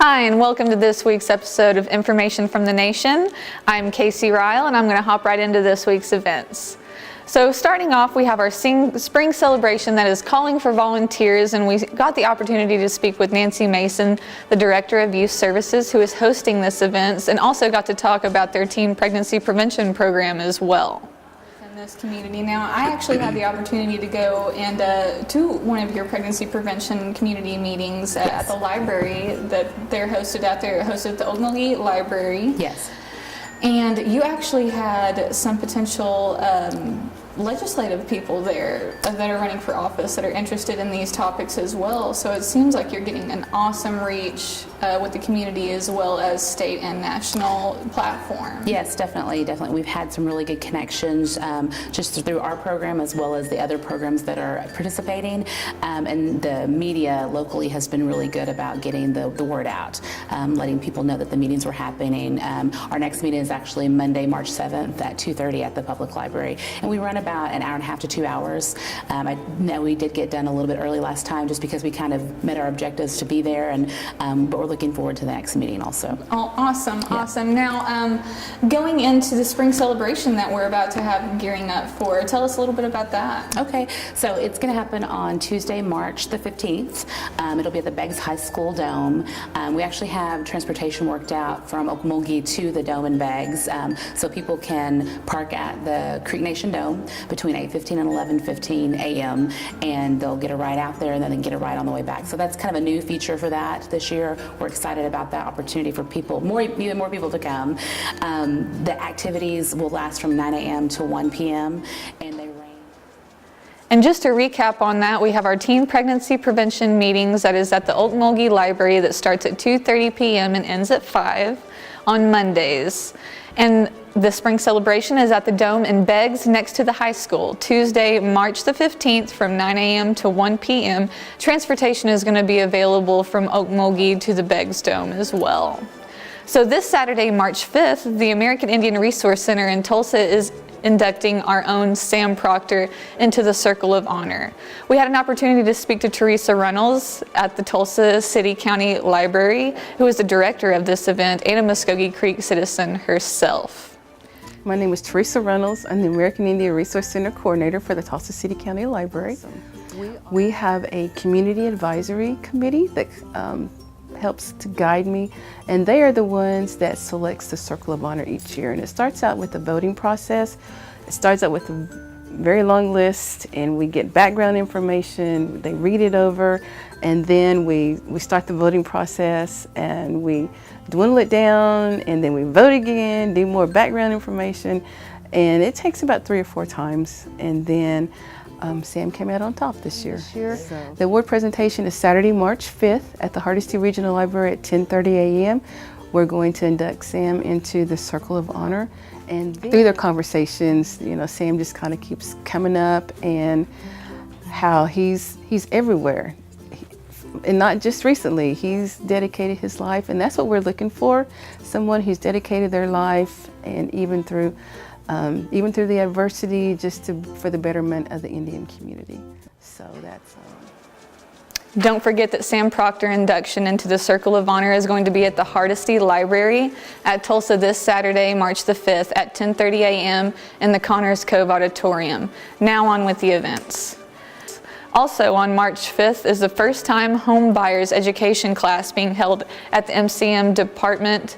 Hi, and welcome to this week's episode of Information from the Nation. I'm Kacie Ryal, and I'm going to hop right into this week's events. So starting off, we have our spring celebration that is calling for volunteers, and we got the opportunity to speak with Nancy Mason, the Director of Youth Services, who is hosting this event, and also got to talk about their teen pregnancy prevention program as well. In this community. Now, I actually had the opportunity to go and to one of your pregnancy prevention community meetings at the library that they're hosted at. They're hosted at the Muscogee Library. Yes. And you actually had some potential legislative people there that are running for office that are interested in these topics as well. So it seems like you're getting an awesome reach with the community as well as state and national platform. Yes, definitely. We've had some really good connections just through our program as well as the other programs that are participating. And the media locally has been really good about getting the word out, letting people know that the meetings were happening. Our next meeting is actually Monday, March 7th at 2:30 at the public library. And we run about an hour and a half to 2 hours. I know we did get done a little bit early last time just because we kind of met our objectives to be there, and but we're looking forward to the next meeting also. Oh, awesome, yeah. Awesome. Now, going into the spring celebration that we're about to have gearing up for, tell us a little bit about that. Okay, so it's going to happen on Tuesday, March the 15th. It'll be at the Beggs High School Dome. We actually have transportation worked out from Muscogee to the Dome and Beggs, so people can park at the Creek Nation Dome between 8:15 and 11:15 a.m. and they'll get a ride out there and then they get a ride on the way back. So that's kind of a new feature for that this year. We're excited about that opportunity for people, even more people to come. The activities will last from 9 a.m. to 1 p.m. and they range. And just to recap on that, we have our teen pregnancy prevention meetings that is at the Muscogee Library that starts at 2:30 p.m. and ends at 5 on Mondays. And the spring celebration is at the Dome in Beggs next to the high school, Tuesday, March the 15th from 9 a.m. to 1 p.m. Transportation is going to be available from Muscogee to the Beggs Dome as well. So this Saturday, March 5th, the American Indian Resource Center in Tulsa is inducting our own Sam Proctor into the Circle of Honor. We had an opportunity to speak to Teresa Runnels at the Tulsa City County Library, who is the director of this event and a Muscogee Creek citizen herself. My name is Teresa Runnels. I'm the American Indian Resource Center coordinator for the Tulsa City County Library. We have a community advisory committee that helps to guide me, and they are the ones that selects the Circle of Honor each year. And it starts out with the voting process. It starts out with a very long list, and we get background information, they read it over, and then we start the voting process, and we dwindle it down, and then we vote again, do more background information, and it takes about 3 or 4 times, and then Sam came out on top this year. The award presentation is Saturday, March 5th at the Hardesty Regional Library at 10:30 a.m. We're going to induct Sam into the Circle of Honor, and through their conversations, you know, Sam just kind of keeps coming up and how he's everywhere. And not just recently, he's dedicated his life, and that's what we're looking for, someone who's dedicated their life, and even through the adversity, just for the betterment of the Indian community. So that's Don't forget that Sam Proctor induction into the Circle of Honor is going to be at the Hardesty Library at Tulsa this Saturday, March the 5th at 10:30 a.m. in the Connors Cove Auditorium. Now on with the events. Also on March 5th is the first time home buyers education class being held at the MCM Department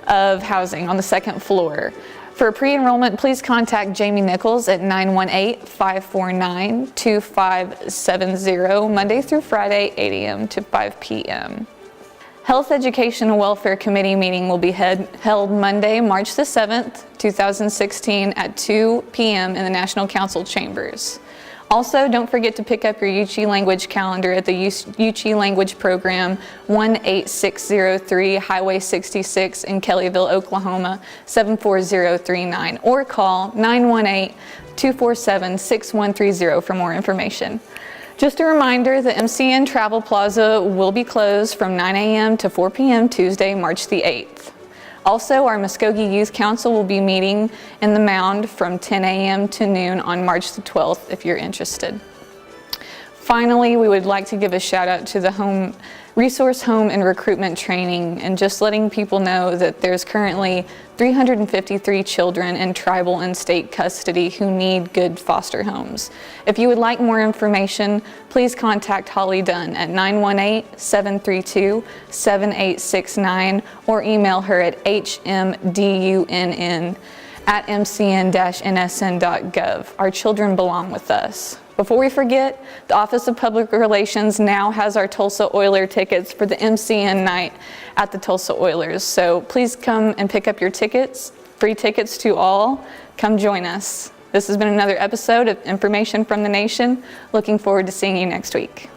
of Housing on the 2nd floor. For pre-enrollment, please contact Jamie Nichols at 918-549-2570, Monday through Friday, 8 a.m. to 5 p.m. Health Education and Welfare Committee meeting will be held Monday, March the 7th, 2016 at 2 p.m. in the National Council Chambers. Also, don't forget to pick up your Yuchi language calendar at the Yuchi Language Program 18603 Highway 66 in Kellyville, Oklahoma 74039, or call 918-247-6130 for more information. Just a reminder, the MCN Travel Plaza will be closed from 9 a.m. to 4 p.m. Tuesday, March the 8th. Also, our Muscogee Youth Council will be meeting in the Mound from 10 a.m. to noon on March the 12th if you're interested. Finally, we would like to give a shout out to the resource home and recruitment training, and just letting people know that there's currently 353 children in tribal and state custody who need good foster homes. If you would like more information, please contact Holly Dunn at 918-732-7869 or email her at hmdunn@mcn-nsn.gov. Our children belong with us. Before we forget, the Office of Public Relations now has our Tulsa Oiler tickets for the MCN night at the Tulsa Oilers. So please come and pick up your tickets, free tickets to all. Come join us. This has been another episode of Information from the Nation. Looking forward to seeing you next week.